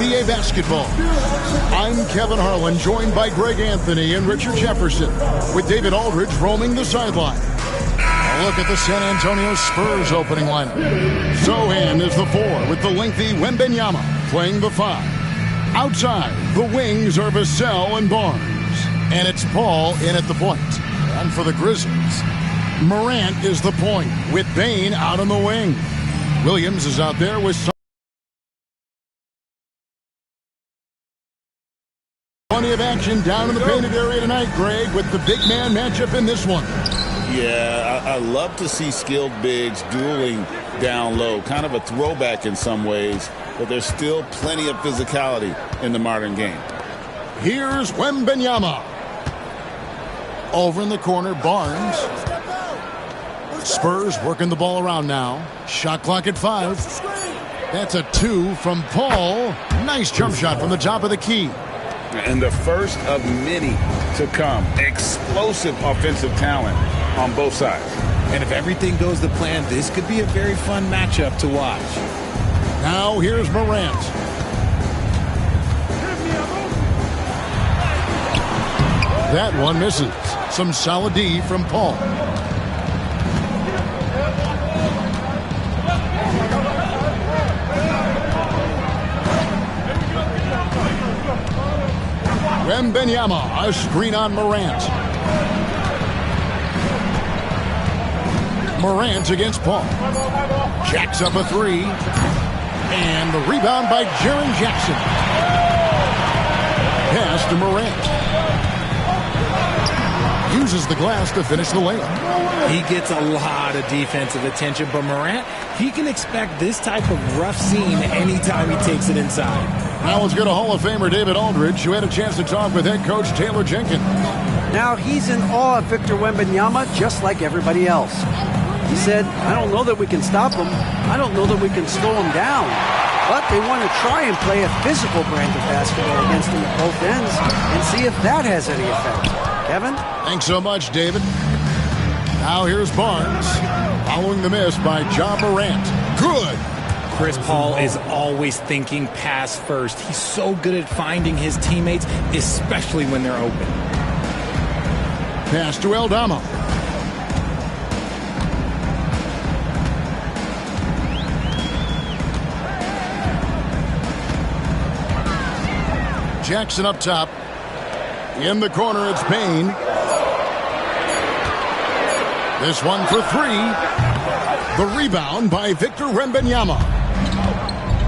NBA basketball. I'm Kevin Harlan, joined by Greg Anthony and Richard Jefferson, with David Aldridge roaming the sideline. A look at the San Antonio Spurs opening lineup. Zohan is the 4 with the lengthy Wembanyama playing the 5. Outside, the wings are Vassell and Barnes. And it's Paul in at the point. And for the Grizzlies, Morant is the point with Bane out on the wing. Williams is out there with plenty of action down in the painted area tonight, Greg, with the big man matchup in this one. Yeah, I love to see skilled bigs dueling down low. Kind of a throwback in some ways, but there's still plenty of physicality in the modern game. Here's Wembanyama. Over in the corner, Barnes. Spurs working the ball around now. Shot clock at 5. That's a 2 from Paul. Nice jump shot from the top of the key. And the first of many to come. Explosive offensive talent on both sides. And if everything goes to plan, this could be a very fun matchup to watch. Now here's Morant. That one misses. Some solid D from Paul. Wembanyama, a screen on Morant. Morant against Paul. Jacks up a 3. And the rebound by Jaren Jackson. Pass to Morant. Uses the glass to finish the layup. He gets a lot of defensive attention, but Morant, he can expect this type of rough scene anytime he takes it inside. Now let's go to Hall of Famer David Aldridge, who had a chance to talk with head coach Taylor Jenkins. Now he's in awe of Victor Wembanyama, just like everybody else. He said, I don't know that we can stop him. I don't know that we can slow him down. But they want to try and play a physical brand of basketball against him at both ends and see if that has any effect. Kevin? Thanks so much, David. Now here's Barnes, following the miss by Ja Morant. Good. Chris Paul is always thinking pass first. He's so good at finding his teammates, especially when they're open. Pass to Aldama. Jackson up top. In the corner, it's Payne. This one for 3. The rebound by Victor Wembanyama.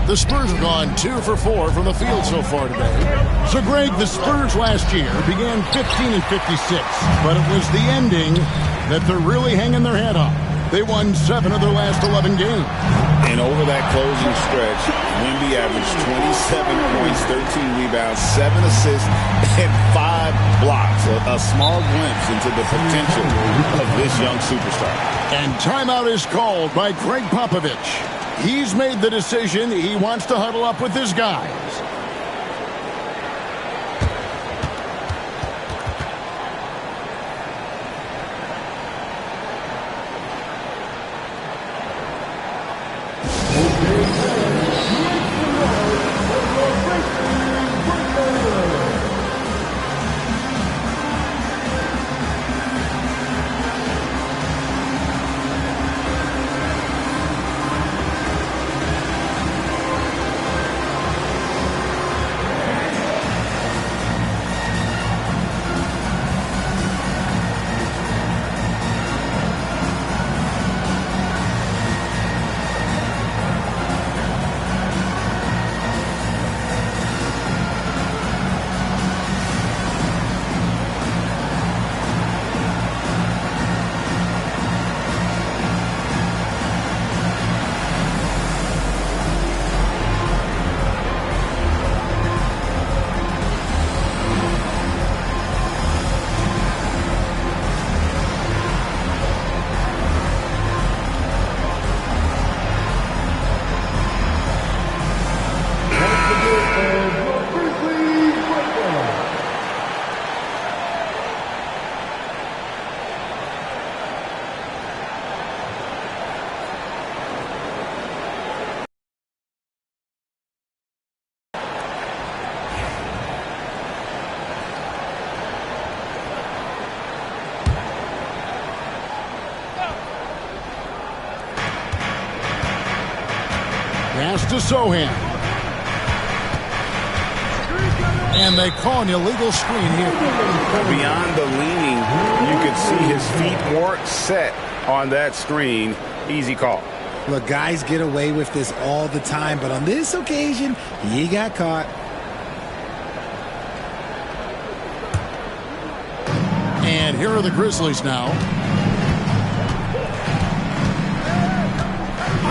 The Spurs have gone 2 for 4 from the field so far today. So, Greg, the Spurs last year began 15 and 56, but it was the ending that they're really hanging their head on. They won 7 of their last 11 games. And over that closing stretch, Wemby averaged 27 points, 13 rebounds, 7 assists, and 5 blocks. A small glimpse into the potential of this young superstar. And timeout is called by Greg Popovich. He's made the decision he wants to huddle up with his guys. to Sohan. And they call an illegal screen here. Beyond the leaning, you could see his feet weren't set on that screen. Easy call. Look, guys get away with this all the time, but on this occasion, he got caught. And here are the Grizzlies now.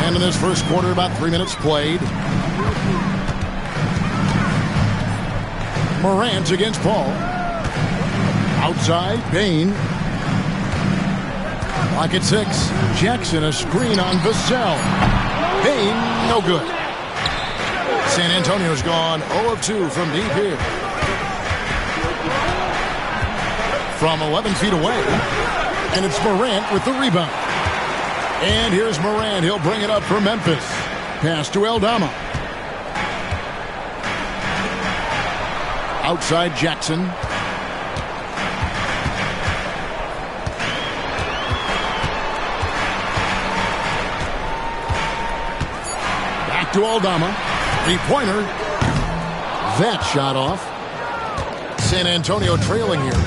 And in this first quarter, about 3 minutes played. Morant against Paul. Outside, Bane. Clock at 6. Jackson, a screen on Vassell. Bane, no good. San Antonio's gone 0 of 2 from deep here. From 11 feet away. And it's Morant with the rebound. And here's Morant. He'll bring it up for Memphis. Pass to Aldama. Outside Jackson. Back to Aldama. Three-pointer. That shot off. San Antonio trailing here.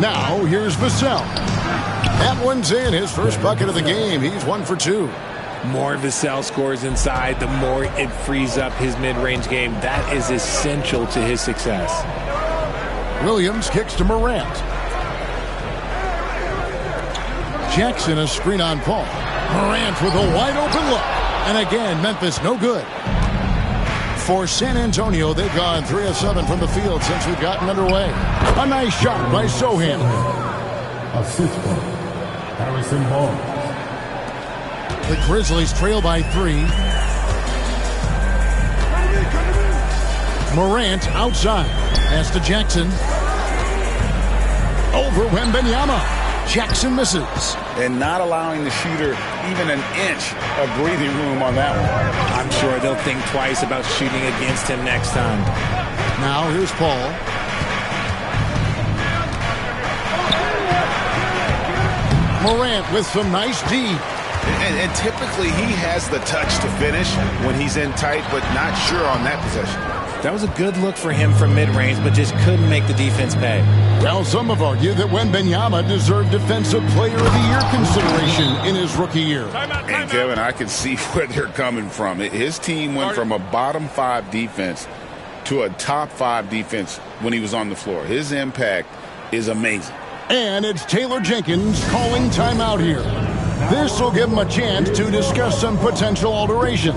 Now, here's Vassell. That one's in. His first bucket of the game. He's 1 for 2. More Vassell scores inside, the more it frees up his mid-range game. That is essential to his success. Williams kicks to Morant. Jackson, a screen on Paul. Morant with a wide-open look. And again, Memphis no good. For San Antonio, they've gone 3 of 7 from the field since we've gotten underway. A nice shot by Sohan. Assist by Harrison Barnes. The Grizzlies trail by 3. Morant outside. Pass to Jackson. Over Wembanyama. Jackson misses. And not allowing the shooter even an inch of breathing room on that one. I'm sure they'll think twice about shooting against him next time. Now here's Paul. Morant with some nice D. And typically he has the touch to finish when he's in tight, but not sure on that possession. That was a good look for him from mid-range, but just couldn't make the defense pay. Well, some have argued that Wembanyama deserved Defensive Player of the Year consideration in his rookie year. And Kevin, I can see where they're coming from. His team went from a bottom 5 defense to a top 5 defense when he was on the floor. His impact is amazing. And it's Taylor Jenkins calling timeout here. This will give him a chance to discuss some potential alterations.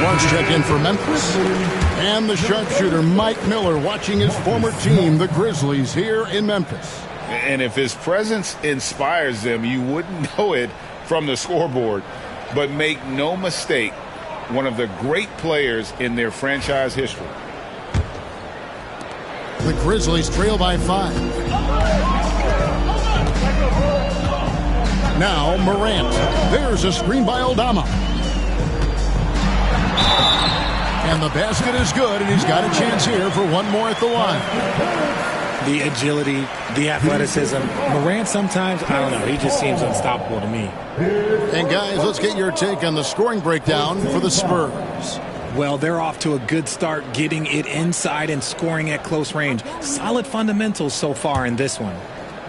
Marks check in for Memphis. And the sharpshooter Mike Miller watching his former team, the Grizzlies, here in Memphis. And if his presence inspires them, you wouldn't know it from the scoreboard. But make no mistake, one of the great players in their franchise history. The Grizzlies trail by 5. Now Morant. There's a screen by Aldama. And the basket is good, and he's got a chance here for one more at the line. The agility, the athleticism. Morant sometimes, I don't know, he just seems unstoppable to me. And guys, let's get your take on the scoring breakdown for the Spurs. Well, they're off to a good start getting it inside and scoring at close range. Solid fundamentals so far in this one.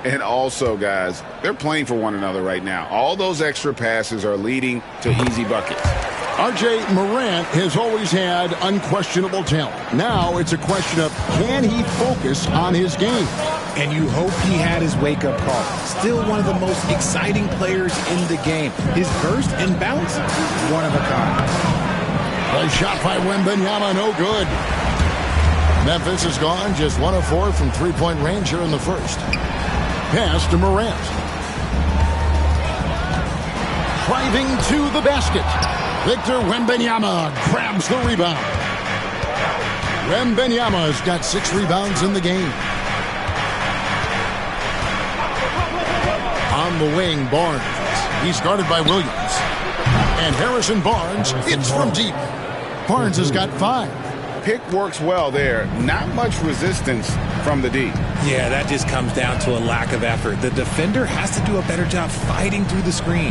And also, guys, they're playing for one another right now. All those extra passes are leading to easy buckets. R.J. Morant has always had unquestionable talent. Now it's a question of, can he focus on his game? And you hope he had his wake-up call. Still one of the most exciting players in the game. His burst and bounce, one of a kind. The shot by Wembanyama, no good. Memphis has gone just 1 of 4 from three-point range here in the first. Pass to Morant. Driving to the basket. Victor Wembanyama grabs the rebound. Wembanyama's got 6 rebounds in the game. On the wing, Barnes. He's guarded by Williams. And Harrison Barnes hits from deep. Barnes has got 5. Pick works well there. Not much resistance from the D. Yeah, that just comes down to a lack of effort. The defender has to do a better job fighting through the screen.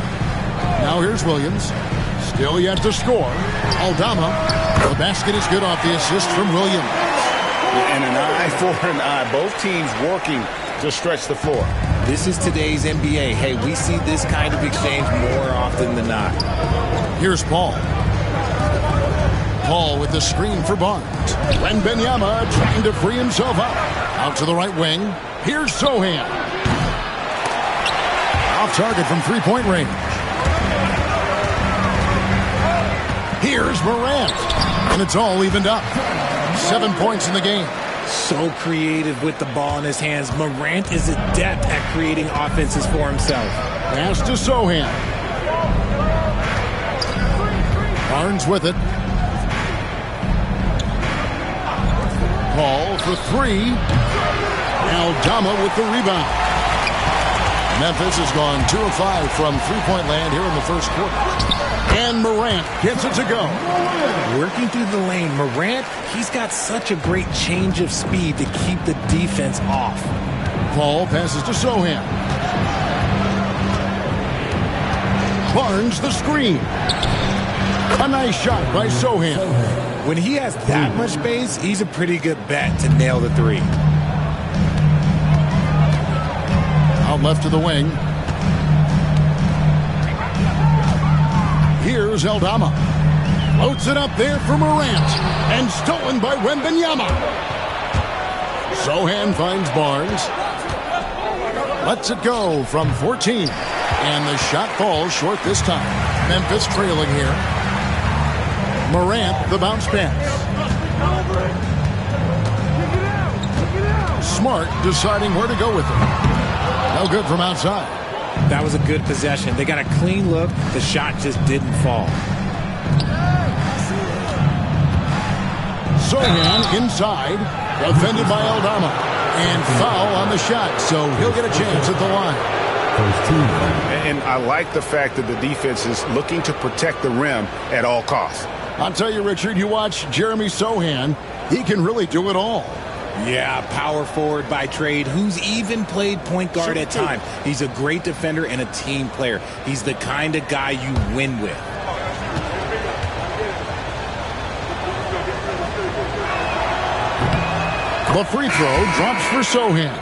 Now here's Williams. Still yet to score. Aldama. The basket is good off the assist from Williams. And an eye for an eye. Both teams working to stretch the floor. This is today's NBA. Hey, we see this kind of exchange more often than not. Here's Paul. Paul with the screen for Barnes. Wembanyama trying to free himself up. Out to the right wing. Here's Sochan. Off target from three-point range. Here's Morant. And it's all evened up. 7 points in the game. So creative with the ball in his hands. Morant is adept at creating offenses for himself. Pass to Sochan. Barnes with it. Paul for 3. Aldama with the rebound. Memphis has gone 2 of 5 from three-point land here in the first quarter. And Morant gets it to go. Working through the lane, Morant, he's got such a great change of speed to keep the defense off. Paul passes to Sochan. Barnes the screen. A nice shot by Sochan. When he has that much space, he's a pretty good bet to nail the 3. Out left to the wing. Here's Aldama. Floats it up there for Morant. And stolen by Wembanyama. Sochan finds Barnes. Lets it go from 14. And the shot falls short this time. Memphis trailing here. Morant, the bounce pass. Smart deciding where to go with it. No good from outside. That was a good possession. They got a clean look. The shot just didn't fall. Sochan inside. Defended by Aldama. And foul on the shot, so he'll get a chance at the line. And I like the fact that the defense is looking to protect the rim at all costs. I'll tell you, Richard, you watch Jeremy Sochan, he can really do it all. Yeah, power forward by trade, who's even played point guard at times. He's a great defender and a team player. He's the kind of guy you win with. The free throw drops for Sochan.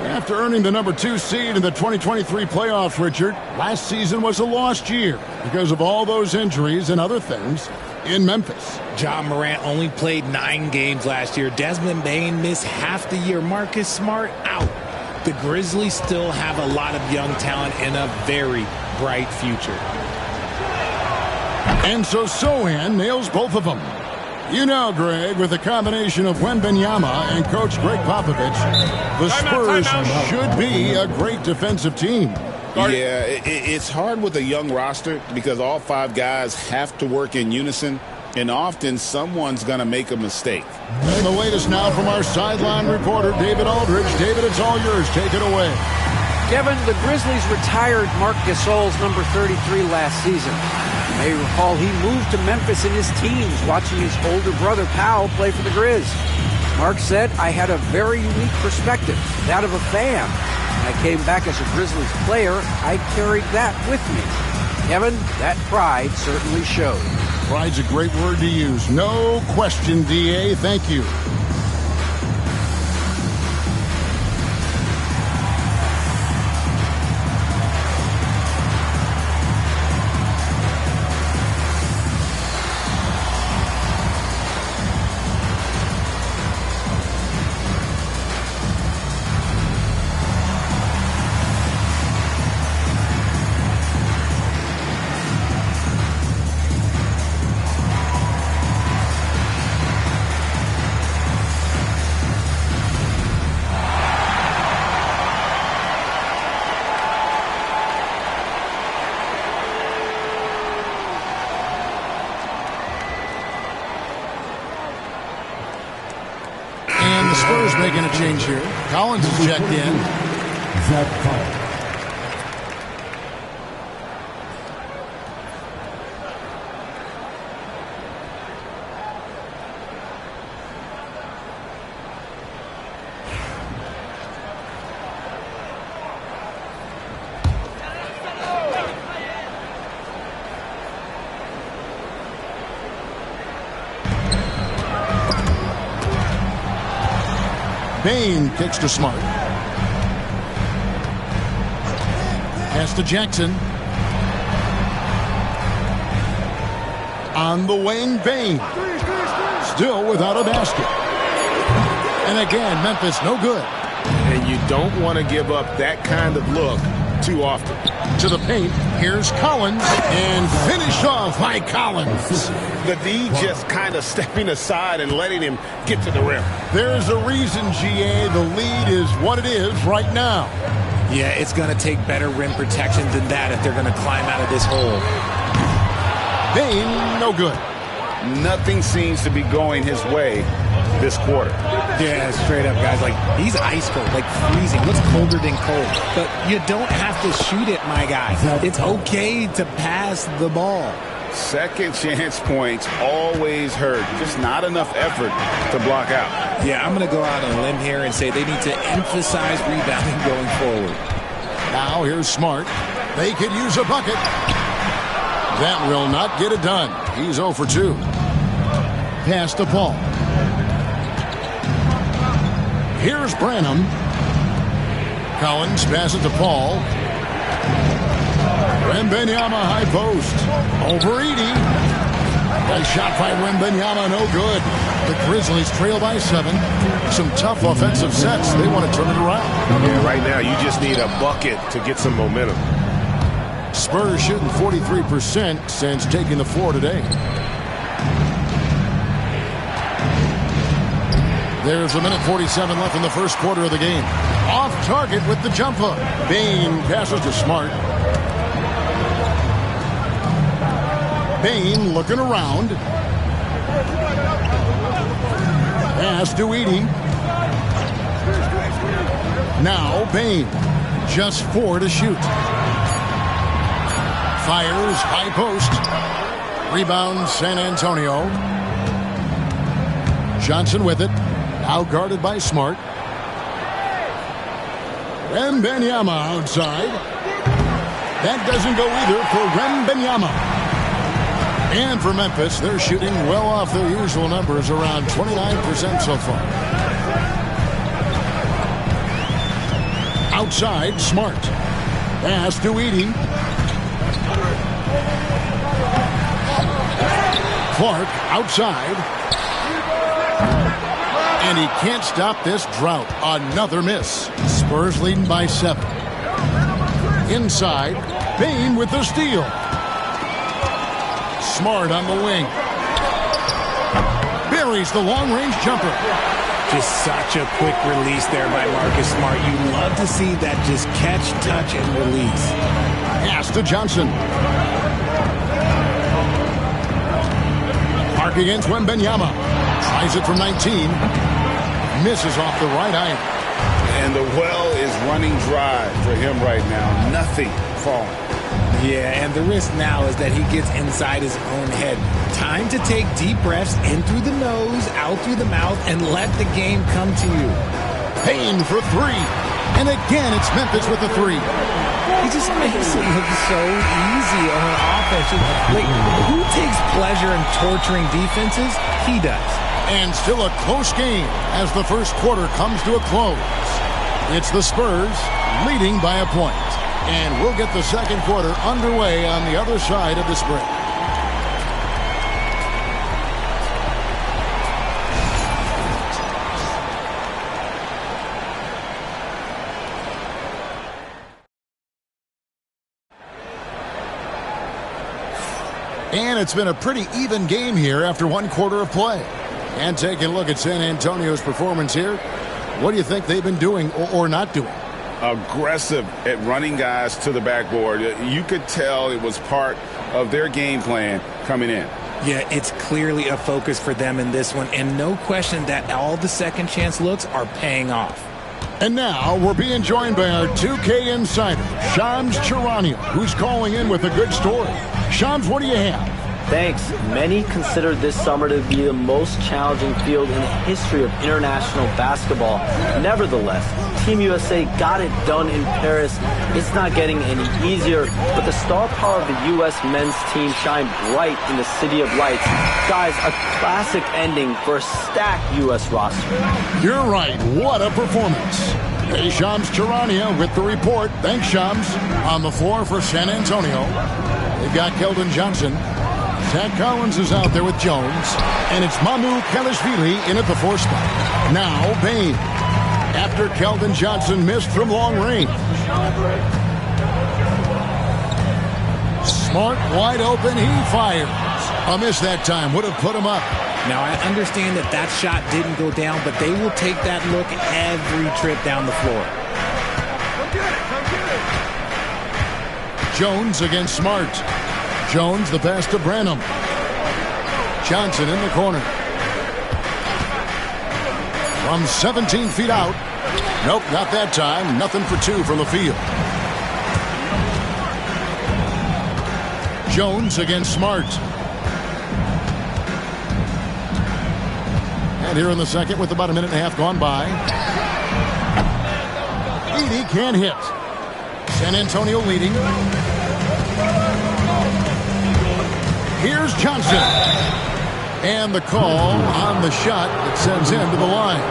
After earning the number 2 seed in the 2023 playoffs, Richard, last season was a lost year because of all those injuries and other things in Memphis. Ja Morant only played 9 games last year. Desmond Bane missed half the year. Marcus Smart out. The Grizzlies still have a lot of young talent and a very bright future. And so Sochan nails both of them. You know, Greg, with the combination of Wembanyama and Coach Greg Popovich, the Spurs should be a great defensive team. Yeah, it's hard with a young roster because all 5 guys have to work in unison, and often someone's going to make a mistake. And the latest now from our sideline reporter, David Aldridge. David, it's all yours. Take it away. Kevin, the Grizzlies retired Marc Gasol's number 33 last season. You may recall he moved to Memphis in his teens, watching his older brother, Powell, play for the Grizz. Mark said, I had a very unique perspective, that of a fan. When I came back as a Grizzlies player, I carried that with me. Kevin, that pride certainly showed. Pride's a great word to use. No question, D.A. Thank you. Spurs making a change here. Collins is checked in. Zach Collins. Bane kicks to Smart. Pass to Jackson. On the wing, Bane. Still without a basket. And again, Memphis no good. And you don't want to give up that kind of look too often. To the paint, here's Collins, and finished off by Collins. The D just kind of stepping aside and letting him get to the rim. There's a reason, GA, the lead is what it is right now. Yeah, it's going to take better rim protection than that if they're going to climb out of this hole. Bane, no good. Nothing seems to be going his way this quarter. Yeah, straight up, guys. Like, he's ice cold, like freezing. What's colder than cold? But you don't have to shoot it, my guy. It's okay to pass the ball. Second chance points always hurt. Just not enough effort to block out. Yeah, I'm going to go out on a limb here and say they need to emphasize rebounding going forward. Now here's Smart. They could use a bucket. That will not get it done. He's 0 for 2. Pass to Paul. Here's Branham. Collins passes to Paul. Wembanyama high post. Over Edey. Nice shot by Wembanyama, no good. The Grizzlies trail by 7. Some tough offensive sets. They want to turn it around. Yeah, right now you just need a bucket to get some momentum. Spurs shooting 43% since taking the floor today. There's a minute 47 left in the first quarter of the game. Off target with the jumper. Bane passes to Smart. Bane looking around. Pass to Edey. Now Bane. Just 4 to shoot. Fires high post. Rebound San Antonio. Johnson with it. Now guarded by Smart. Wembanyama outside. That doesn't go either for Wembanyama. And for Memphis, they're shooting well off their usual numbers, around 29% so far. Outside, Smart. Pass to Edey. Clark outside. And he can't stop this drought. Another miss. Spurs leading by 7. Inside, Bane with the steal. Smart on the wing. Buries the long-range jumper. Just such a quick release there by Marcus Smart. You love to see that just catch, touch, and release. Pass to Johnson. Mark against Wembanyama. Tries it from 19. Misses off the right eye. And the well is running dry for him right now. Nothing falling. Yeah, and the risk now is that he gets inside his own head. Time to take deep breaths in through the nose, out through the mouth, and let the game come to you. Payne for 3. And again, it's Memphis with the 3. He just makes it look so easy on offense. Like, who takes pleasure in torturing defenses? He does. And still a close game as the first quarter comes to a close. It's the Spurs leading by a point. And we'll get the second quarter underway on the other side of this break. And it's been a pretty even game here after one quarter of play. And taking a look at San Antonio's performance here, what do you think they've been doing or not doing? Aggressive at running guys to the backboard. You could tell it was part of their game plan coming in. Yeah, it's clearly a focus for them in this one, and no question that all the second chance looks are paying off. And now we're being joined by our 2K insider, Shams Charania, who's calling in with a good story. Shams, what do you have? Thanks. Many consider this summer to be the most challenging field in the history of international basketball. Nevertheless, Team USA got it done in Paris. It's not getting any easier, but the star power of the U.S. men's team shined bright in the City of Lights. Guys, a classic ending for a stacked U.S. roster. You're right. What a performance. Hey, Shams Charania with the report. Thanks, Shams. On the floor for San Antonio, they've got Keldon Johnson. Zach Collins is out there with Jones. And it's Mamu Kelishvili in at the 4 spot. Now, Bane. After Keldon Johnson missed from long range. Smart, wide open, he fires. A miss that time, would have put him up. Now, I understand that that shot didn't go down, but they will take that look every trip down the floor. Jones against Smart. Jones, the pass to Branham. Johnson in the corner. From 17 feet out. Nope, not that time. Nothing for 2 from the field. Jones against Smart. And here in the second with about a minute and a half gone by. Edey can't hit. San Antonio leading. Here's Johnson. And the call on the shot that sends him to the line.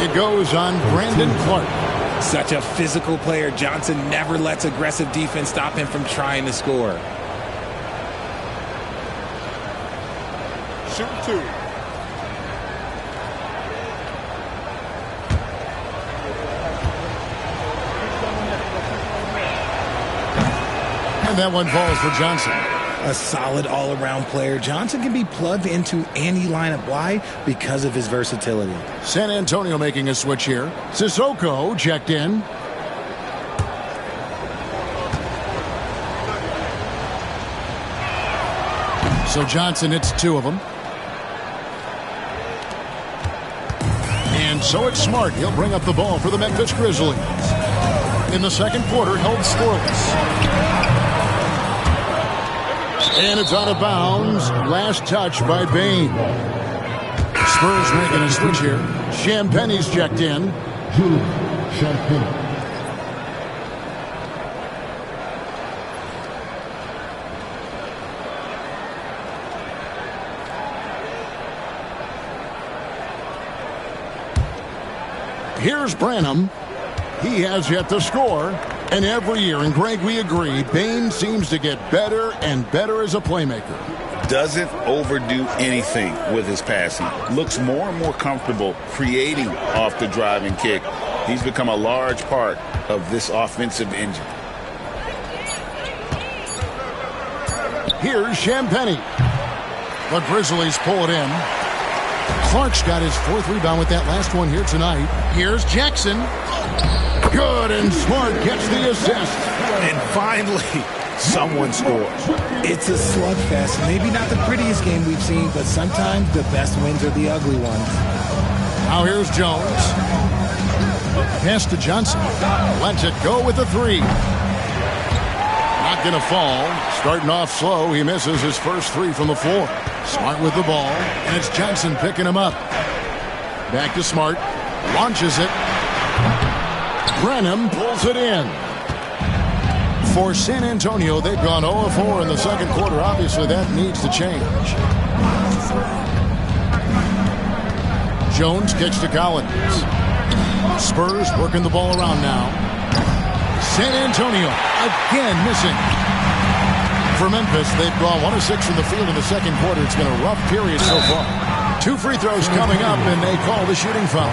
It goes on Brandon Clark. Such a physical player. Johnson never lets aggressive defense stop him from trying to score. Shoot 2. And that one falls for Johnson. A solid all-around player. Johnson can be plugged into any lineup. Why? Because of his versatility. San Antonio making a switch here. Sissoko checked in. So Johnson hits 2 of them. And so it's Smart. He'll bring up the ball for the Memphis Grizzlies. In the second quarter, held scoreless. And it's out of bounds. Last touch by Bane. Spurs making a switch here. Champagne's checked in. Champagne. Here's Branham. He has yet to score. And every year, and Greg, we agree, Bane seems to get better and better as a playmaker. Doesn't overdo anything with his passing. Looks more and more comfortable creating off the driving kick. He's become a large part of this offensive engine. Here's Champagne. The Grizzlies pull it in. Clark's got his 4th rebound with that last one here tonight. Here's Jackson. Good, and Smart gets the assist. And finally, someone scores. It's a slugfest. Maybe not the prettiest game we've seen, but sometimes the best wins are the ugly ones. Now here's Jones. Pass to Johnson. Lets it go with the 3. Not going to fall. Starting off slow, he misses his first 3 from the floor. Smart with the ball, and it's Johnson picking him up. Back to Smart. Launches it. Branham pulls it in. For San Antonio, they've gone 0-4 in the second quarter. Obviously, that needs to change. Jones kicks to Collins. Spurs working the ball around now. San Antonio again missing. For Memphis, they've gone 1 of 6 from the field in the second quarter. It's been a rough period so far. 2 free throws coming up, and they call the shooting foul.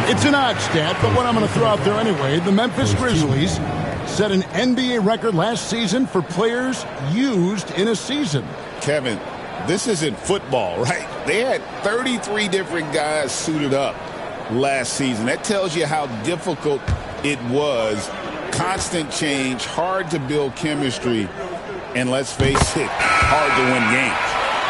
It's an odd stat, but what I'm going to throw out there anyway, the Memphis Grizzlies set an NBA record last season for players used in a season. Kevin, this isn't football, right? They had 33 different guys suited up last season. That tells you how difficult it was. Constant change, hard to build chemistry, and let's face it, hard to win games.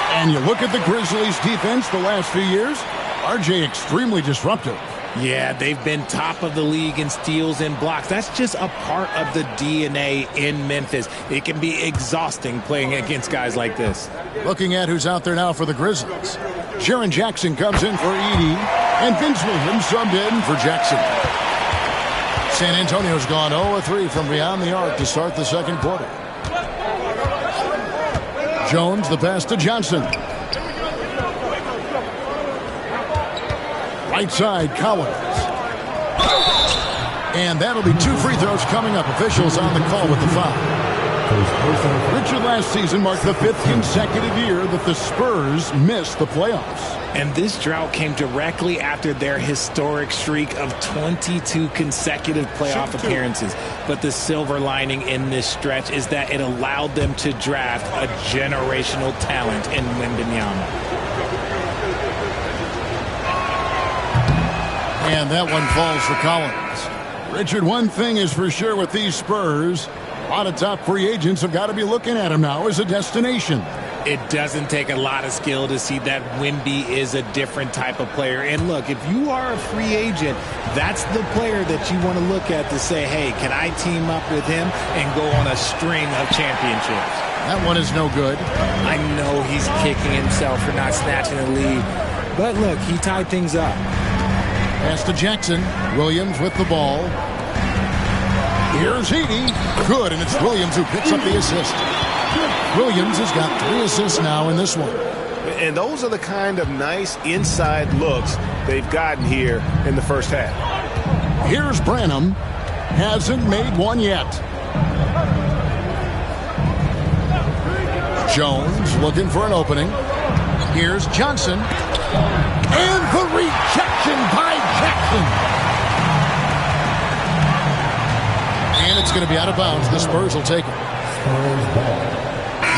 And you look at the Grizzlies' defense the last few years, RJ extremely disruptive. Yeah, they've been top of the league in steals and blocks. That's just a part of the DNA in Memphis. It can be exhausting playing against guys like this. Looking at who's out there now for the Grizzlies. Jaren Jackson comes in for Edey, and Vince Williams subbed in for Jackson. San Antonio's gone 0-3 from beyond the arc to start the second quarter. Jones, the pass to Johnson. Right side, Collins. And that'll be 2 free throws coming up. Officials on the call with the foul. Richard, last season marked the 5th consecutive year that the Spurs missed the playoffs. And this drought came directly after their historic streak of 22 consecutive playoff appearances. But the silver lining in this stretch is that it allowed them to draft a generational talent in Wembanyama. And that one falls for Collins. Richard, one thing is for sure with these Spurs, a lot of top free agents have got to be looking at him now as a destination. It doesn't take a lot of skill to see that Wemby is a different type of player. And look, if you are a free agent, that's the player that you want to look at to say, hey, can I team up with him and go on a string of championships? That one is no good. I know he's kicking himself for not snatching the lead. But look, he tied things up. Pass to Jackson. Williams with the ball. Here's Edey. Good, and it's Williams who picks up the assist. Williams has got 3 assists now in this one. And those are the kind of nice inside looks they've gotten here in the first half. Here's Branham. Hasn't made one yet. Jones looking for an opening. Here's Johnson. And the rejection by Jackson. And it's going to be out of bounds. The Spurs will take it.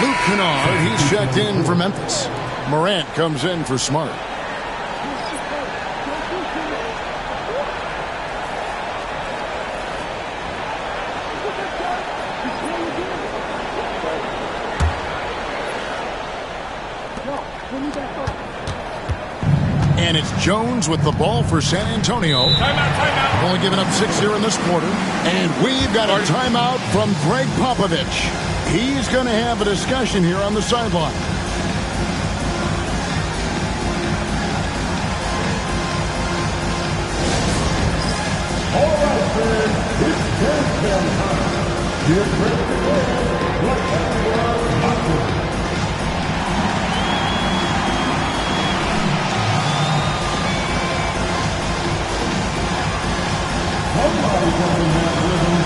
Luke Kennard, he's checked in for Memphis. Morant comes in for Smart. And it's Jones with the ball for San Antonio. Timeout. Only giving up 6 here in this quarter. And we've got a timeout from Greg Popovich. He's going to have a discussion here on the sideline. All right, fans, it's 10 time. Get ready to go. Rectangular boxing. Somebody coming that rhythm.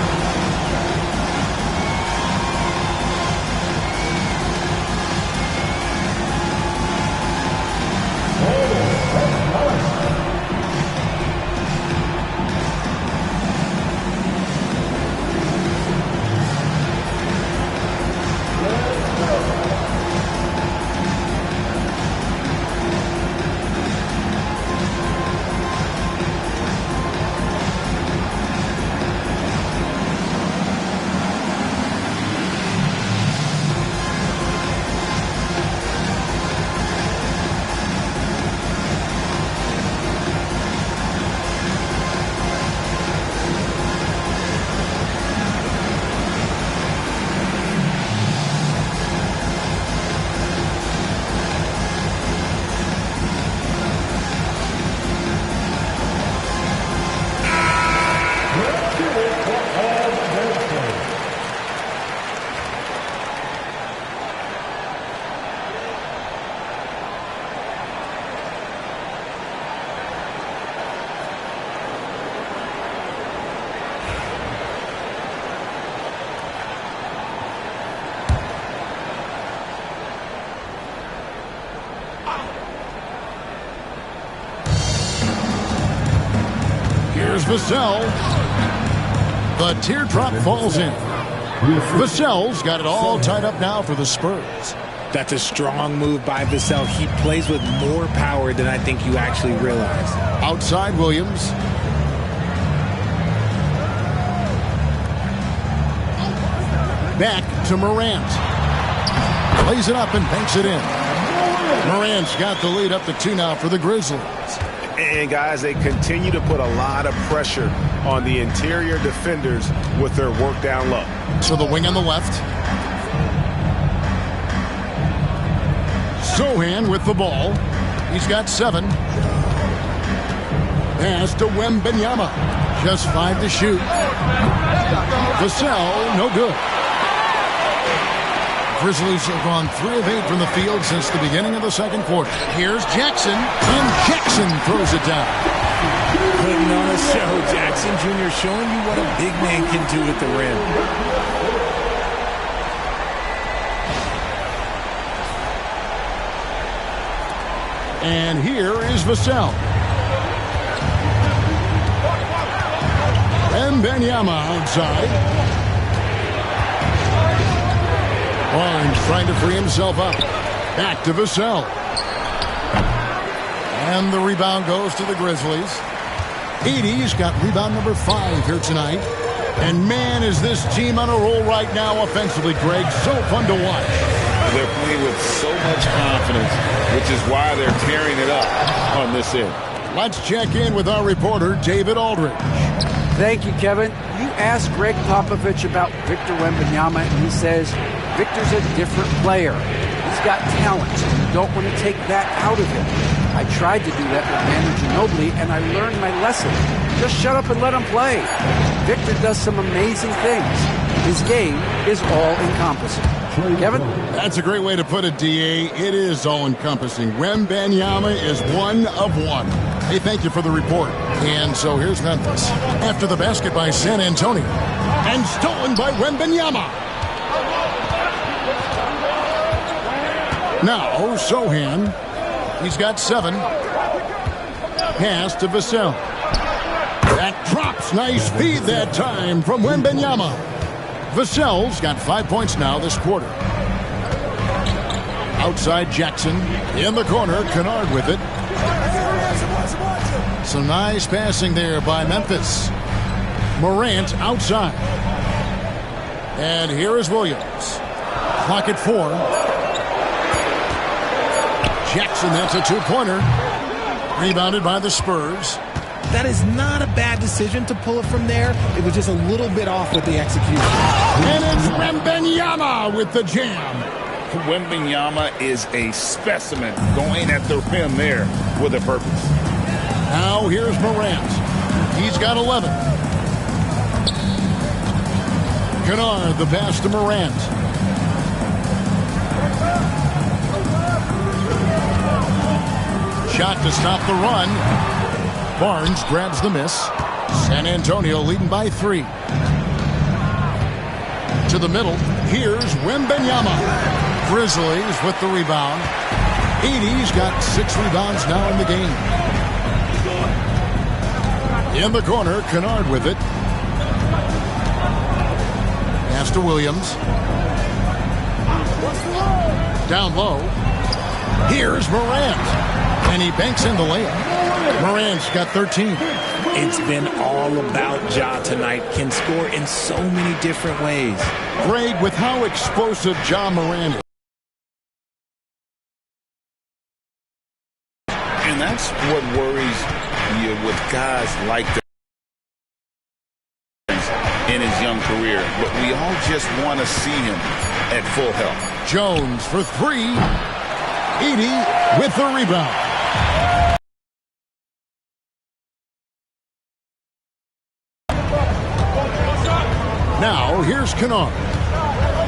Here's Vassell. The teardrop falls in. Vassell's got it all tied up now for the Spurs. That's a strong move by Vassell. He plays with more power than I think you actually realize. Outside Williams. Back to Morant. Lays it up and banks it in. Morant's got the lead up to 2 now for the Grizzlies. And, guys, they continue to put a lot of pressure on the interior defenders with their work down low. So the wing on the left. Sochan with the ball. He's got 7. Pass to Wembanyama. Just 5 to shoot. Vassell, no good. Grizzlies have gone 3 of 8 from the field since the beginning of the second quarter. Here's Jackson, and Jackson throws it down. Putting on a show, Jackson Jr. showing you what a big man can do at the rim. And here is Vassell. Wembanyama outside. Barnes trying to free himself up. Back to Vassell. And the rebound goes to the Grizzlies. Edey's got rebound number 5 here tonight. And man, is this team on a roll right now offensively, Greg. So fun to watch. They're playing with so much confidence, which is why they're tearing it up on this end. Let's check in with our reporter, David Aldridge. Thank you, Kevin. You asked Greg Popovich about Victor Wembanyama, and he says Victor's a different player. He's got talent. You don't want to take that out of him. I tried to do that with Manu Ginobili, and I learned my lesson. Just shut up and let him play. Victor does some amazing things. His game is all-encompassing. Kevin? That's a great way to put it, D.A. It is all-encompassing. Wembanyama is 1 of 1. Hey, thank you for the report. And so here's Memphis. After the basket by San Antonio. And stolen by Wembanyama. Now, Sochan. He's got 7. Pass to Vassell. That drops. Nice feed that time from Wembanyama. Vassell's got 5 points now this quarter. Outside Jackson. In the corner, Kennard with it. Some nice passing there by Memphis. Morant outside. And here is Williams. Clock at 4. Jackson, that's a 2-pointer. Rebounded by the Spurs. That is not a bad decision to pull it from there. It was just a little bit off with the execution. And it's Wembanyama with the jam. Wembanyama is a specimen going at the rim there with a purpose. Now here's Morant. He's got 11. Kennard, the pass to Morant. Shot to stop the run. Barnes grabs the miss. San Antonio leading by 3. To the middle. Here's Wembanyama. Grizzlies with the rebound. Edey's got 6 rebounds now in the game. In the corner, Kennard with it. Pass to Williams. Down low. Here's Morant. And he banks in the layup. Morant's got 13. It's been all about Ja tonight. Can score in so many different ways. Greg, with how explosive Ja Morant is. And that's what worries you with guys like that in his young career. But we all just want to see him at full health. Jones for 3. Edey with the rebound. Now, here's Kennard.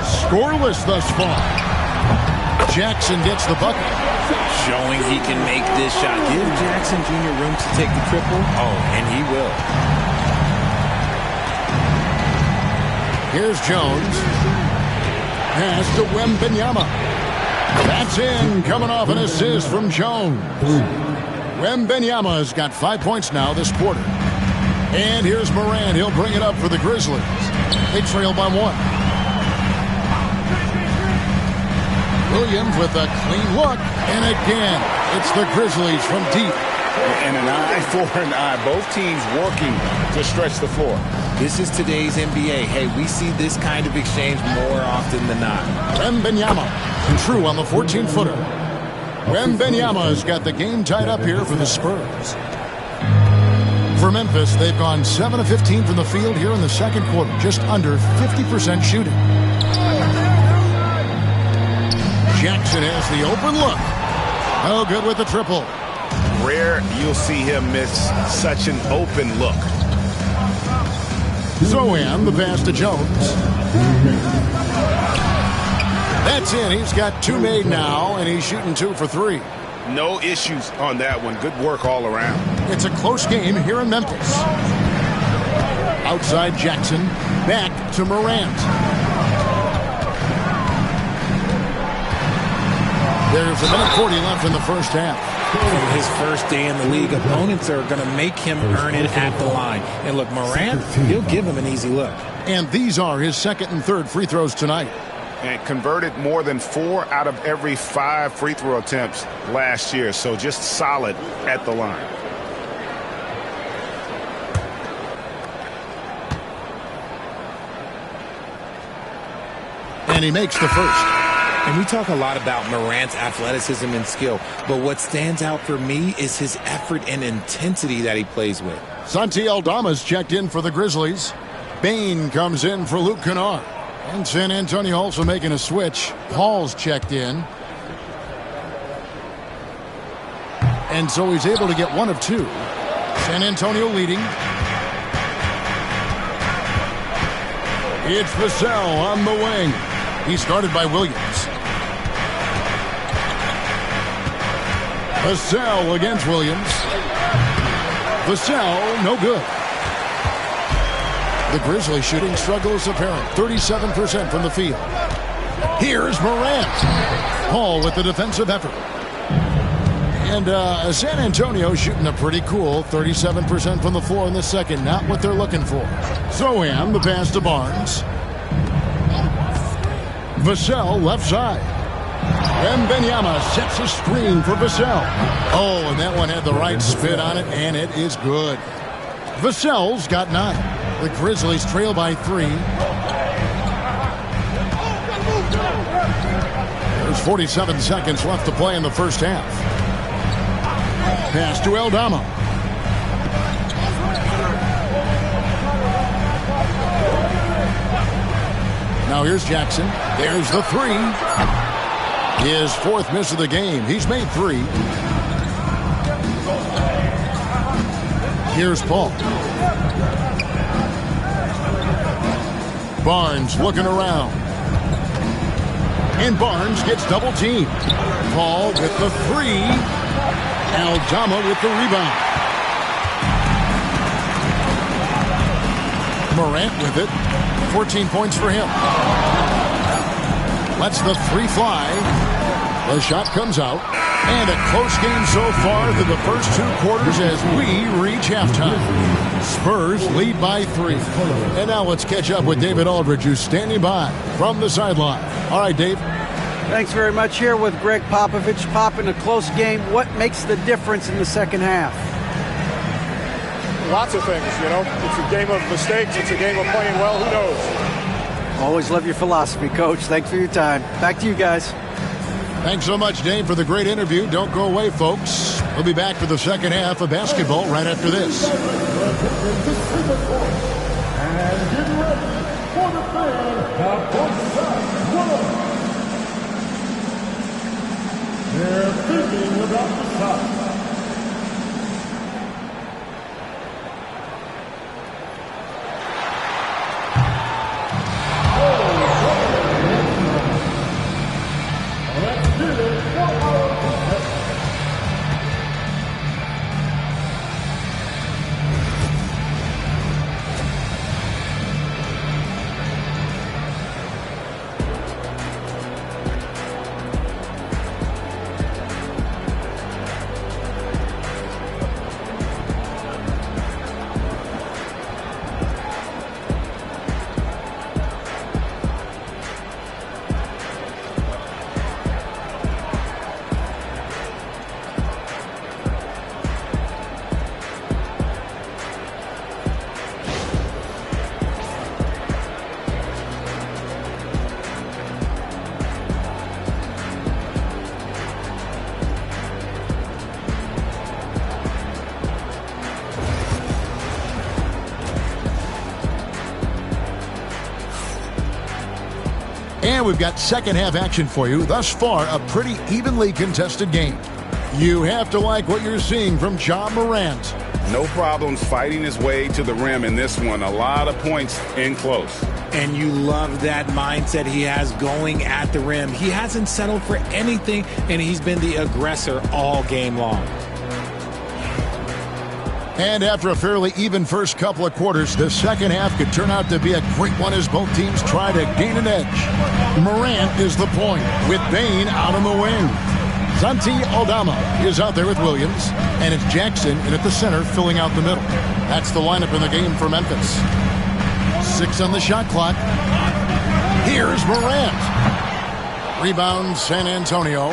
Scoreless thus far. Jackson gets the bucket. Showing he can make this shot. Give Jackson Jr. room to take the triple. Oh, and he will. Here's Jones. Pass to Wembanyama. That's in, coming off an assist from Jones. Wembanyama's got 5 points now this quarter. And here's Morant. He'll bring it up for the Grizzlies. They trail by 1. Williams with a clean look. And again, it's the Grizzlies from deep. And an eye for an eye. Both teams working to stretch the floor. This is today's NBA. Hey, we see this kind of exchange more often than not. Wembanyama, true on the 14-footer. Wembanyama has got the game tied up here for the Spurs. For Memphis, they've gone 7 of 15 from the field here in the second quarter, just under 50% shooting. Jackson has the open look. No good with the triple. Rare you'll see him miss such an open look. Zohan, the pass to Jones. That's in. He's got 2 made now, and he's shooting 2 for 3. No issues on that one. Good work all around. It's a close game here in Memphis. Outside Jackson, back to Morant. There's a minute 40 left in the first half. His first day in the league, opponents are going to make him earn it at the line. And look, Morant, he'll give him an easy look. And these are his second and third free throws tonight. And converted more than 4 out of every 5 free throw attempts last year. So just solid at the line. And he makes the first. And we talk a lot about Morant's athleticism and skill, but what stands out for me is his effort and intensity that he plays with. Santi Aldama's checked in for the Grizzlies. Bane comes in for Luke Kennard. And San Antonio also making a switch. Paul's checked in. And so he's able to get 1 of 2. San Antonio leading. It's Vassell on the wing. He's guarded by Williams. Vassell against Williams. Vassell, no good. The Grizzlies shooting struggle is apparent. 37% from the field. Here's Morant. Paul with the defensive effort. And San Antonio shooting a pretty cool 37% from the floor in the second. Not what they're looking for. Zohan, the pass to Barnes. Vassell left side. Wembanyama sets a screen for Vassell. Oh, and that one had the right spin on it, and it is good. Vassell's got 9. The Grizzlies trail by 3. There's 47 seconds left to play in the first half. Pass to Aldama. Now here's Jackson. There's the 3. His 4th miss of the game. He's made 3. Here's Paul. Barnes looking around. And Barnes gets double teamed. Paul with the 3. Aldama with the rebound. Morant with it. 14 points for him. Lets the 3 fly. The shot comes out. And a close game so far through the first 2 quarters as we reach halftime. Spurs lead by 3. And now let's catch up with David Aldridge, who's standing by from the sideline. All right, Dave. Thanks very much. Here with Greg Popovich. Pop, in a close game, what makes the difference in the second half? Lots of things, you know. It's a game of mistakes. It's a game of playing well. Who knows? Always love your philosophy, Coach. Thanks for your time. Back to you guys. Thanks so much, Dave, for the great interview. Don't go away, folks. We'll be back for the second half of basketball right after this. And get ready for the fans of world. They're thinking about the shot. And we've got second half action for you. Thus far, a pretty evenly contested game. You have to like what you're seeing from Ja Morant. No problems fighting his way to the rim in this one. A lot of points in close. And you love that mindset he has going at the rim. He hasn't settled for anything, and he's been the aggressor all game long. And after a fairly even first couple of quarters, the second half could turn out to be a great one as both teams try to gain an edge. Morant is the point, with Bane out on the wing. Santi Aldama is out there with Williams, and it's Jackson in at the center filling out the middle. That's the lineup in the game for Memphis. 6 on the shot clock. Here's Morant. Rebound San Antonio.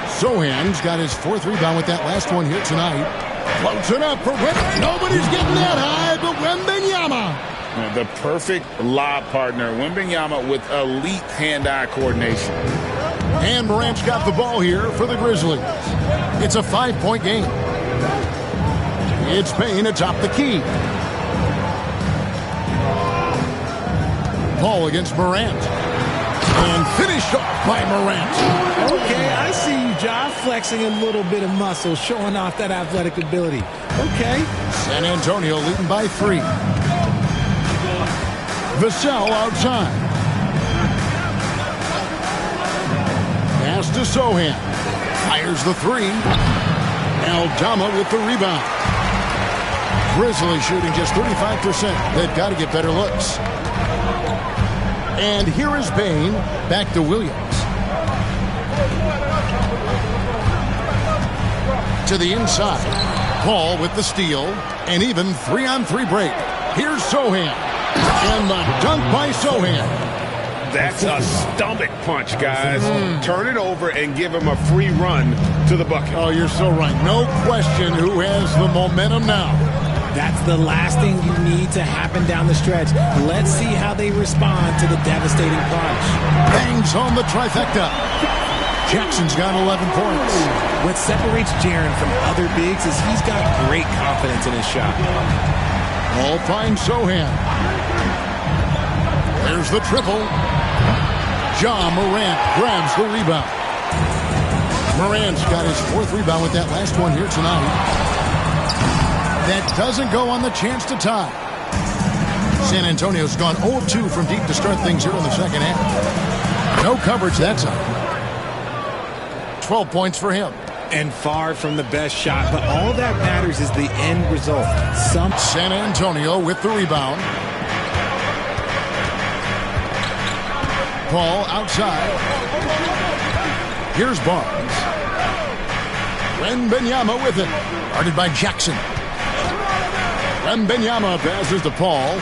Sohan's got his 4th rebound with that last one here tonight. Floats it up for Wembenyama. Nobody's getting that high, but Wembenyama. The perfect lob partner. Wembenyama with elite hand-eye coordination. And Morant's got the ball here for the Grizzlies. It's a 5-point game. It's Payne atop the key. Paul against Morant. And finished off by Morant. Okay, I see you, Ja, flexing a little bit of muscle, showing off that athletic ability. Okay. San Antonio leading by 3. Vassell outside. Pass to Sohan. Fires the 3. Aldama with the rebound. Grizzlies shooting just 35%. They've got to get better looks. And here is Bane. Back to Williams. To the inside. Paul with the steal. And even 3-on-3 break. Here's Sohan. And the dunk by Sohan. That's a stomach punch, guys. Turn it over and give him a free run to the bucket. Oh, you're so right. No question who has the momentum now. That's the last thing you need to happen down the stretch. Let's see how they respond to the devastating punch. Bangs home the trifecta. Jackson's got 11 points. What separates Jaren from other bigs is he's got great confidence in his shot. All finds Sohan. There's the triple. Ja Morant grabs the rebound. Morant's got his 4th rebound with that last one here tonight. That doesn't go on the chance to tie. San Antonio's gone 0-2 from deep to start things here in the second half. No coverage that time. 12 points for him. And far from the best shot, but all that matters is the end result. San Antonio with the rebound. Paul outside. Here's Barnes. Wembenyama with it. Guarded by Jackson. Wembenyama passes to Paul.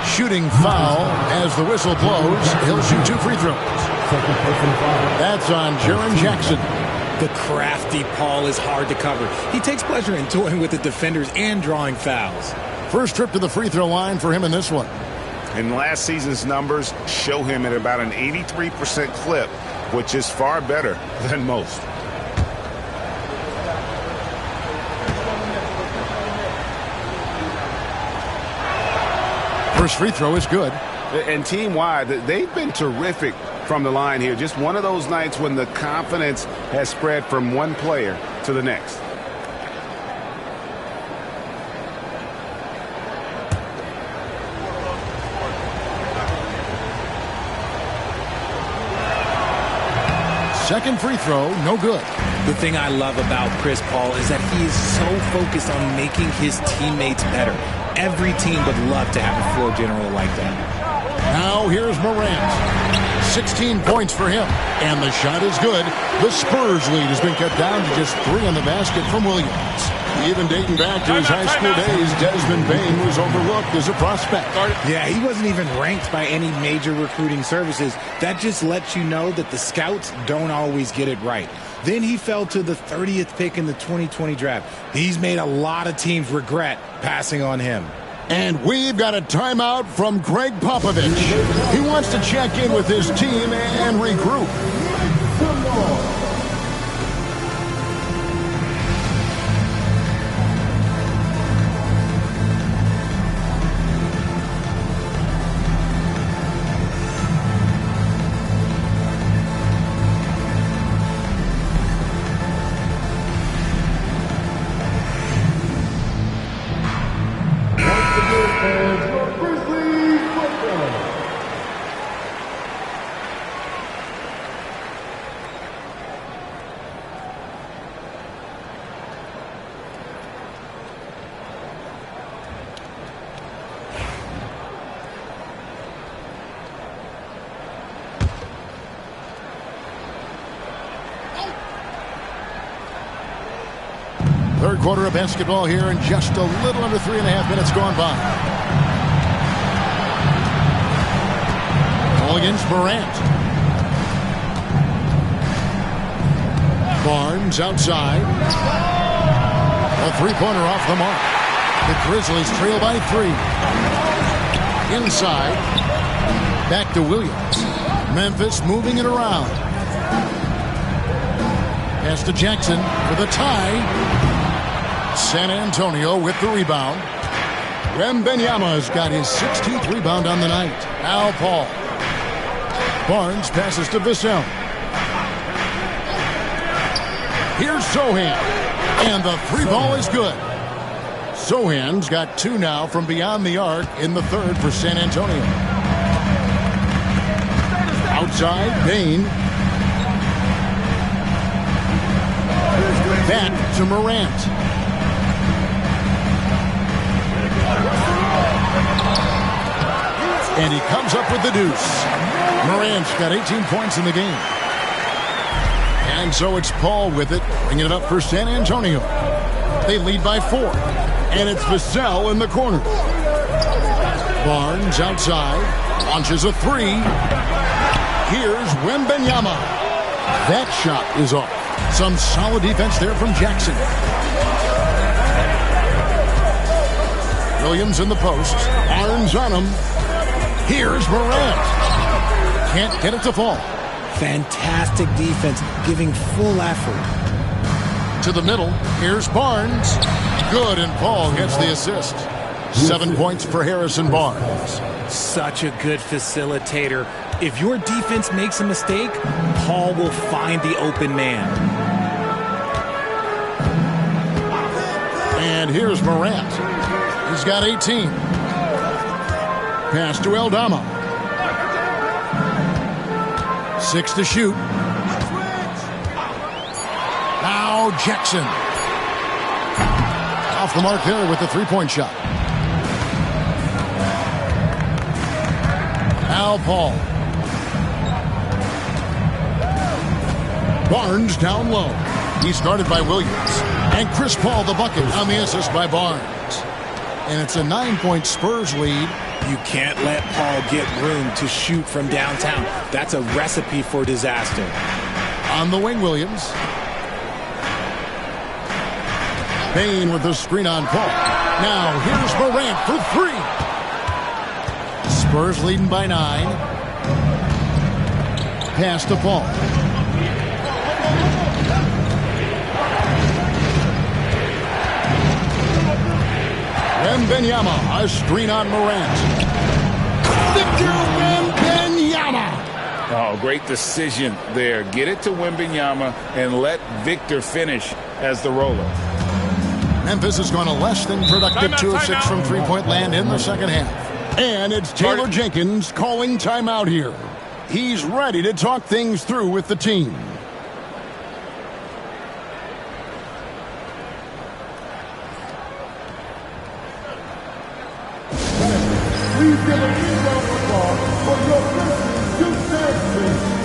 Shooting foul as the whistle blows. He'll shoot 2 free throws. That's on Jaren Jackson. The crafty Paul is hard to cover. He takes pleasure in toying with the defenders and drawing fouls. First trip to the free throw line for him in this one. And last season's numbers show him at about an 83% clip, which is far better than most. First free throw is good. And team-wide, they've been terrific from the line here. Just one of those nights when the confidence has spread from one player to the next. Second free throw, no good. The thing I love about Chris Paul is that he is so focused on making his teammates better. Every team would love to have a floor general like that. Now here's Morant. 16 points for him. And the shot is good. The Spurs lead has been cut down to just 3 on the basket from Williams. Even dating back to his high school days, Desmond Bane was overlooked as a prospect. Yeah, he wasn't even ranked by any major recruiting services. That just lets you know that the scouts don't always get it right. Then he fell to the 30th pick in the 2020 draft. He's made a lot of teams regret passing on him. And we've got a timeout from Greg Popovich. He wants to check in with his team and regroup. Third quarter of basketball here, and just a little under 3.5 minutes gone by. Ball against Morant. Barnes outside. A three-pointer off the mark. The Grizzlies trail by 3. Inside. Back to Williams. Memphis moving it around. Pass to Jackson for the tie. San Antonio with the rebound. Wembanyama's got his 16th rebound on the night. Now Paul. Barnes passes to Vassell. Here's Sochan. And the three ball is good. Sochan's got 2 now from beyond the arc in the third for San Antonio. Outside, Bane. Back to Morant. And he comes up with the deuce. Morant's got 18 points in the game. And so it's Paul with it, bringing it up for San Antonio. They lead by 4. And it's Vassell in the corner. Barnes outside. Launches a 3. Here's Wembanyama. That shot is off. Some solid defense there from Jackson. Williams in the post. Barnes on him. Here's Morant. Can't get it to fall. Fantastic defense, giving full effort. To the middle. Here's Barnes. Good, and Paul gets the assist. 7 points for Harrison Barnes. Such a good facilitator. If your defense makes a mistake, Paul will find the open man. And here's Morant. He's got 18. Pass to Aldama. 6 to shoot. Now Jackson. Off the mark there with the three-point shot. Now Paul. Barnes down low. He's guarded by Williams. And Chris Paul the bucket on the assist by Barnes. And it's a 9-point Spurs lead. You can't let Paul get room to shoot from downtown. That's a recipe for disaster. On the wing, Williams. Bane with the screen on Paul. Now here's Morant for 3. Spurs leading by 9. Pass to Paul. Wembanyama, a screen on Morant. Victor Wembanyama. Oh, great decision there. Get it to Wembanyama and let Victor finish as the roller. Memphis has gone a less than productive 2 of 6 from three-point land in the second half. And it's Taylor Jenkins calling timeout here. He's ready to talk things through with the team. Please give a round of applause for your Christmas 2000.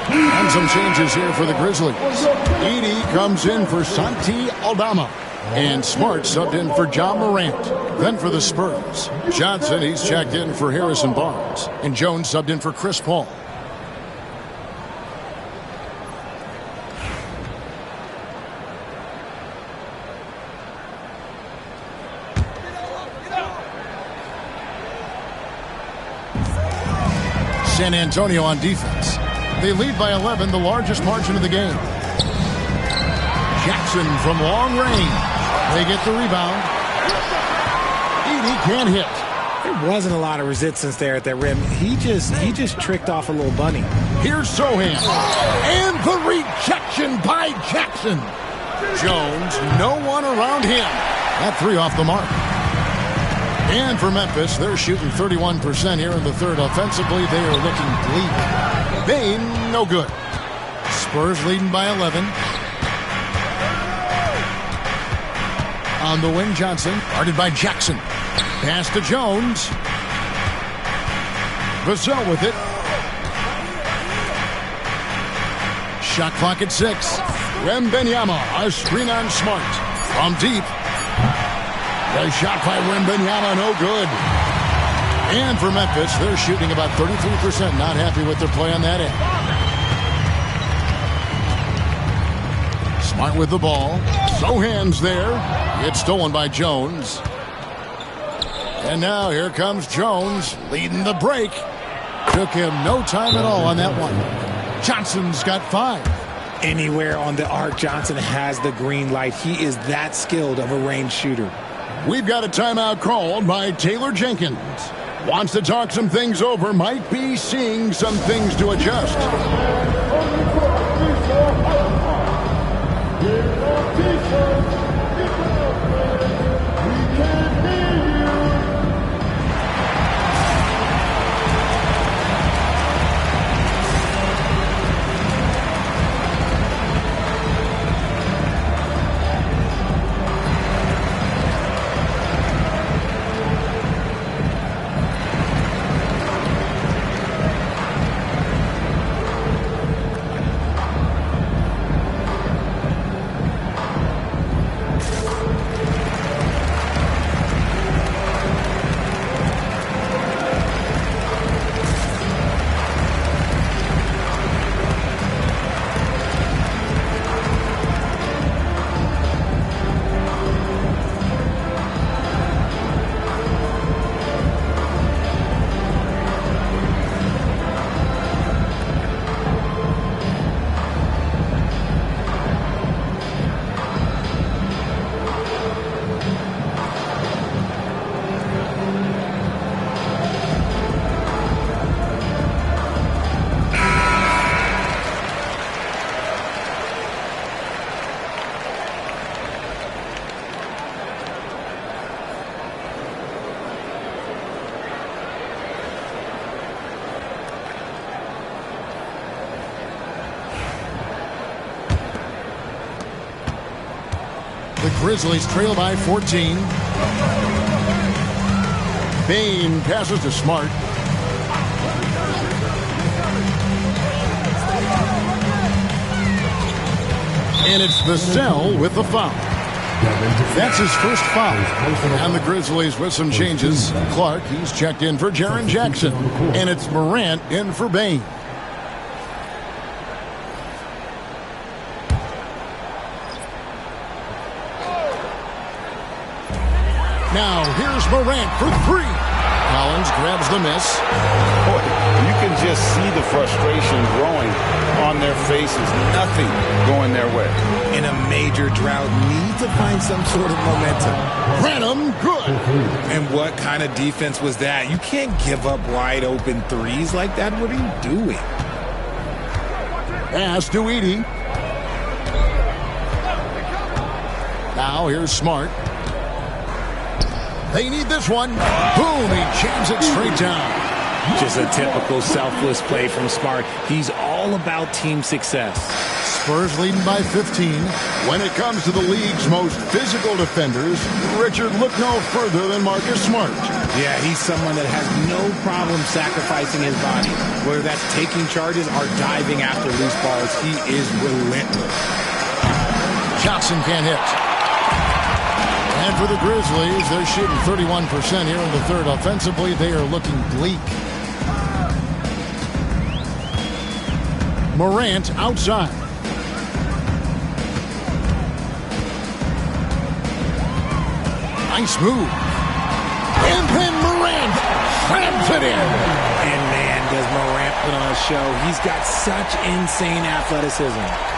And some changes here for the Grizzlies. Edey comes in for Santi Aldama. And Smart subbed in for John Morant. Then for the Spurs, Johnson, he's checked in for Harrison Barnes. And Jones subbed in for Chris Paul. San Antonio on defense. They lead by 11, the largest margin of the game. Jackson from long range. They get the rebound. Edey can't hit. There wasn't a lot of resistance there at that rim. He just tricked off a little bunny. Here's Sohan. And the rejection by Jackson. Jones, no one around him. That three off the mark. And for Memphis, they're shooting 31% here in the third. Offensively, they are looking bleak. Bane, no good. Spurs leading by 11. On the wing, Johnson, guarded by Jackson. Pass to Jones. Vassell with it. Shot clock at 6. Wembanyama, a screen on Smart. From deep. The shot by Wembanyama, no good. And for Memphis, they're shooting about 33%. Not happy with their play on that end. Smart with the ball. Sohan's there. It's stolen by Jones. And now here comes Jones leading the break. Took him no time at all on that one. Johnson's got 5. Anywhere on the arc, Johnson has the green light. He is that skilled of a range shooter. We've got a timeout called by Taylor Jenkins. Wants to talk some things over. Might be seeing some things to adjust. The Grizzlies trail by 14. Bane passes to Smart. And it's Vassell with the foul. That's his first foul. And the Grizzlies with some changes. Clark, he's checked in for Jaren Jackson. And it's Morant in for Bane. Now, here's Morant for 3. Collins grabs the miss. Boy, you can just see the frustration growing on their faces. Nothing going their way. In a major drought, need to find some sort of momentum. Branham, good. And what kind of defense was that? You can't give up wide open threes like that. What are you doing? Pass to Edey. Now, here's Smart. They need this one. Boom, he jams it straight down. Just a typical selfless play from Smart. He's all about team success. Spurs leading by 15. When it comes to the league's most physical defenders, Richard, look no further than Marcus Smart. Yeah, he's someone that has no problem sacrificing his body. Whether that's taking charges or diving after loose balls, he is relentless. Johnson can't hit. And for the Grizzlies, they're shooting 31% here in the third. Offensively, they are looking bleak. Morant outside. Nice move. And then Morant slams it in. And man, does Morant put on a show. He's got such insane athleticism.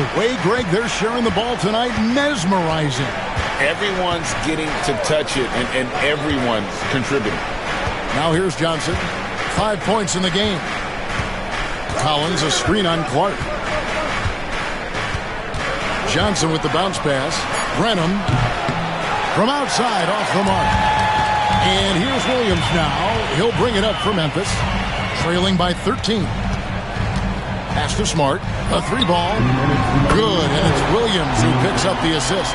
The way, Greg, they're sharing the ball tonight, mesmerizing. Everyone's getting to touch it, and everyone's contributing. Now here's Johnson. 5 points in the game. Collins, a screen on Clark. Johnson with the bounce pass. Brenham from outside off the mark. And here's Williams now. He'll bring it up for Memphis. Trailing by 13. Pass to Smart. A 3-ball. Good. And it's Williams who picks up the assist.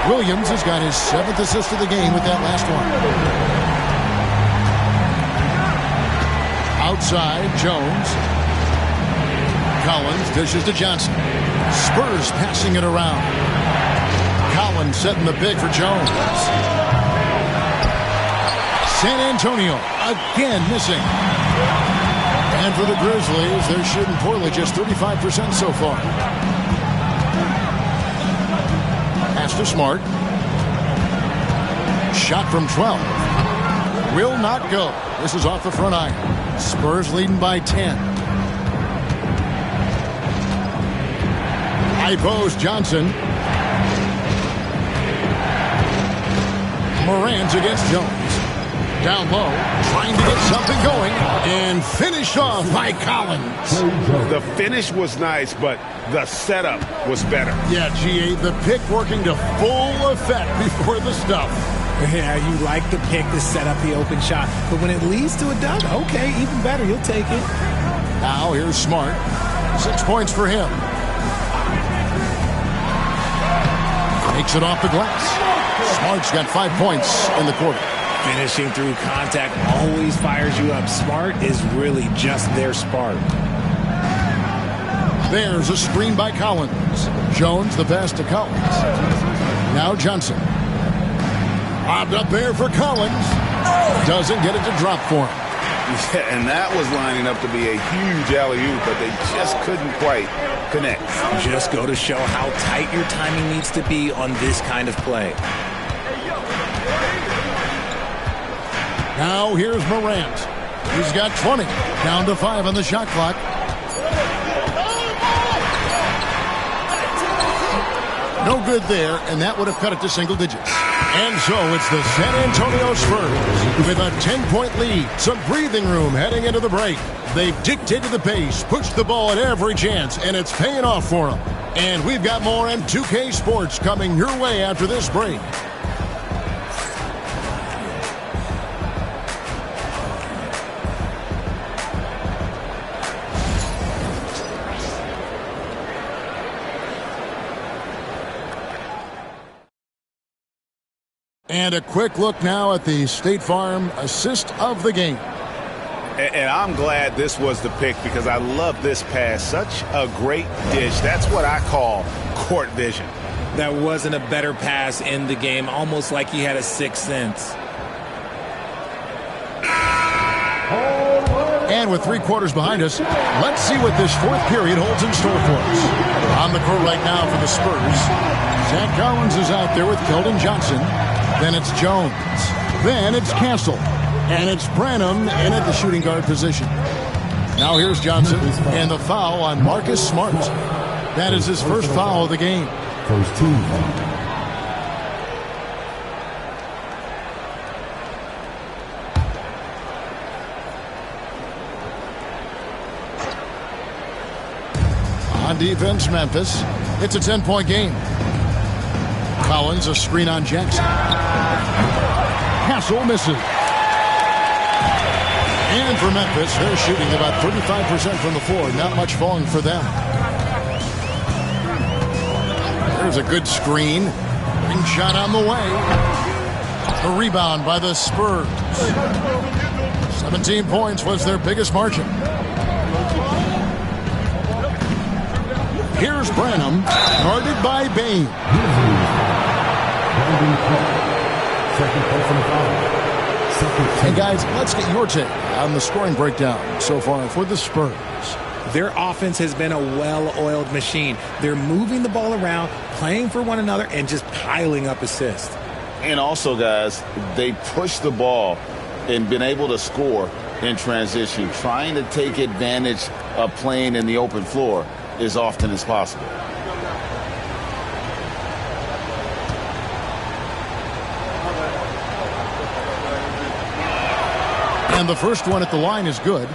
Williams has got his 7th assist of the game with that last one. Outside, Jones. Collins dishes to Johnson. Spurs passing it around. Collins setting the big for Jones. San Antonio again missing. And for the Grizzlies, they're shooting poorly, just 35% so far. Pass to Smart. Shot from 12. Will not go. This is off the front iron. Spurs leading by 10. High post, Johnson. Morant against Jones. Down low, trying to get something going, and finished off by Collins. The finish was nice, but the setup was better. Yeah, GA, the pick working to full effect before the stuff. Yeah, you like the pick to set up the open shot, but when it leads to a dunk, okay, even better, you'll take it. Now here's Smart. 6 points for him. Takes it off the glass. Smart's got 5 points in the quarter. Finishing through contact always fires you up. Smart is really just their spark. There's a screen by Collins. Jones, the pass to Collins. Now Johnson. Lobbed up there for Collins. Doesn't get it to drop for him. Yeah, and that was lining up to be a huge alley-oop, but they just couldn't quite connect. Just go to show how tight your timing needs to be on this kind of play. Now here's Morant. He's got 20. Down to 5 on the shot clock. No good there, and that would have cut it to single digits. And so it's the San Antonio Spurs with a 10-point lead. Some breathing room heading into the break. They've dictated the pace, pushed the ball at every chance, and it's paying off for them. And we've got more M2K Sports coming your way after this break. And a quick look now at the State Farm assist of the game. And I'm glad this was the pick because I love this pass. Such a great dish. That's what I call court vision. That wasn't a better pass in the game, almost like he had a sixth sense. And with 3 quarters behind us, let's see what this fourth period holds in store for us. On the court right now for the Spurs, Zach Collins is out there with Keldon Johnson. Then it's Jones. Then it's Castle. And it's Branham in at the shooting guard position. Now here's Johnson. And the foul on Marcus Smart. That is his first foul of the game. First team foul. On defense, Memphis. It's a 10-point game. Collins, a screen on Jackson. Castle misses. And for Memphis, they're shooting about 35% from the floor. Not much falling for them. There's a good screen. Ring shot on the way. A rebound by the Spurs. 17 points was their biggest margin. Here's Branham, guarded by Bain. And guys, let's get your take on the scoring breakdown so far for the Spurs. Their offense has been a well-oiled machine. They're moving the ball around, playing for one another, and just piling up assists. And also, guys, they push the ball and been able to score in transition, trying to take advantage of playing in the open floor as often as possible. And the first one at the line is good.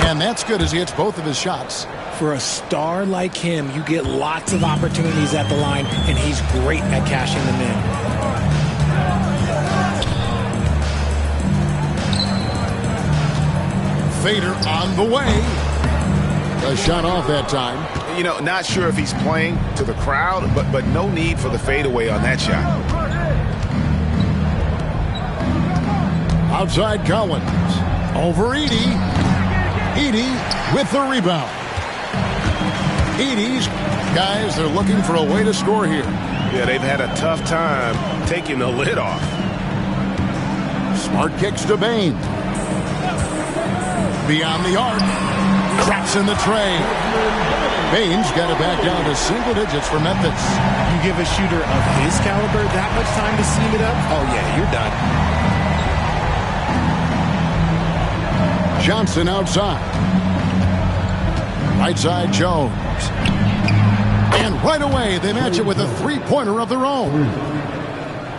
And that's good as he hits both of his shots. For a star like him, you get lots of opportunities at the line, and he's great at cashing them in. Fader on the way. A shot off that time. You know, not sure if he's playing to the crowd, but no need for the fadeaway on that shot. Outside Collins. Over Edey. Edey with the rebound. Edey's guys, they're looking for a way to score here. Yeah, they've had a tough time taking the lid off. Smart kicks to Bain. Beyond the arc. Traps in the tray. Bain's got it back down to single digits for Memphis. You give a shooter of his caliber that much time to seam it up? Oh, yeah, you're done. Johnson outside. Right side Jones. And right away they match it with a three-pointer of their own.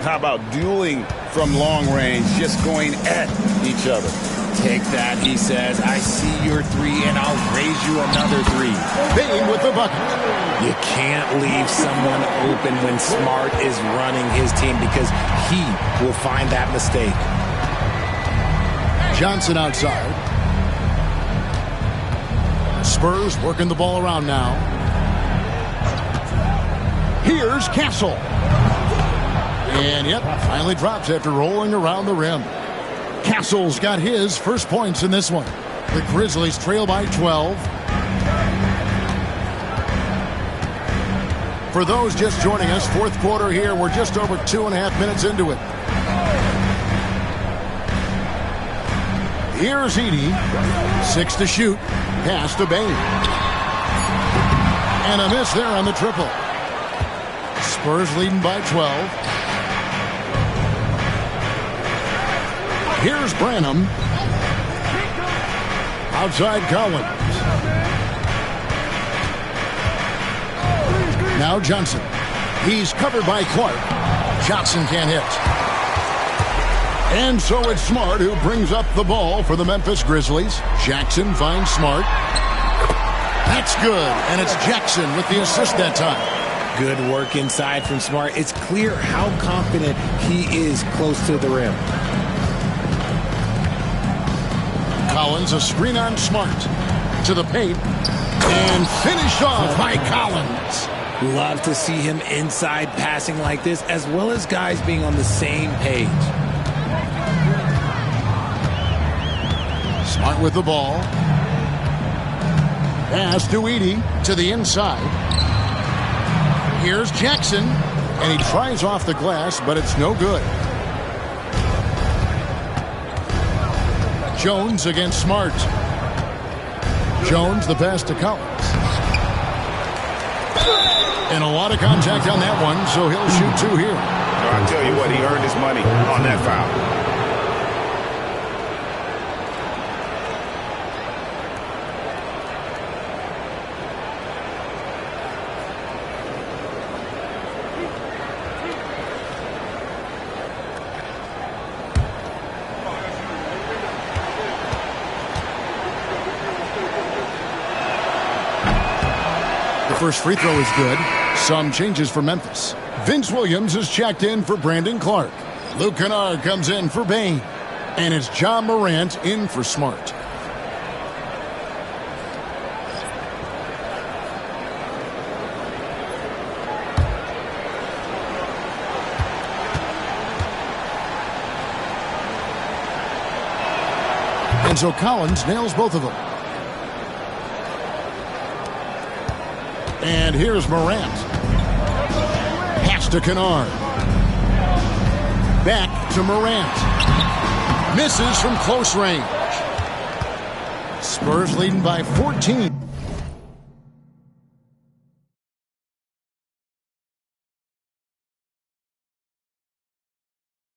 How about dueling from long range, just going at each other? Take that, he says. I see your three, and I'll raise you another three. Bain with the bucket. You can't leave someone open when Smart is running his team because he will find that mistake. Johnson outside. Spurs working the ball around now. Here's Castle. And yep, finally drops after rolling around the rim. Castle's got his first points in this one. The Grizzlies trail by 12. For those just joining us, fourth quarter here. We're just over 2.5 minutes into it. Here's Edey. 6 to shoot. Pass to Bain. And a miss there on the triple. Spurs leading by 12. Here's Branham. Outside Collins. Now Johnson. He's covered by Clark. Johnson can't hit. And so it's Smart who brings up the ball for the Memphis Grizzlies. Jackson finds Smart. That's good. And it's Jackson with the assist that time. Good work inside from Smart. It's clear how confident he is close to the rim. Collins, a screen on Smart. To the paint. And finished off by Collins. Love to see him inside passing like this, as well as guys being on the same page. Smart with the ball. Pass to Edey to the inside. Here's Jackson. And he tries off the glass, but it's no good. Jones against Smart. Jones, the pass to Collins. And a lot of contact on that one, so he'll shoot 2 here. I'll tell you what, he earned his money on that foul. first free throw is good. Some changes for Memphis. Vince Williams is checked in for Brandon Clark. Luke Kennard comes in for Bane. And it's John Morant in for Smart. And so Collins nails both of them. And here's Morant. Pass to Kennard. Back to Morant. Misses from close range. Spurs leading by 14.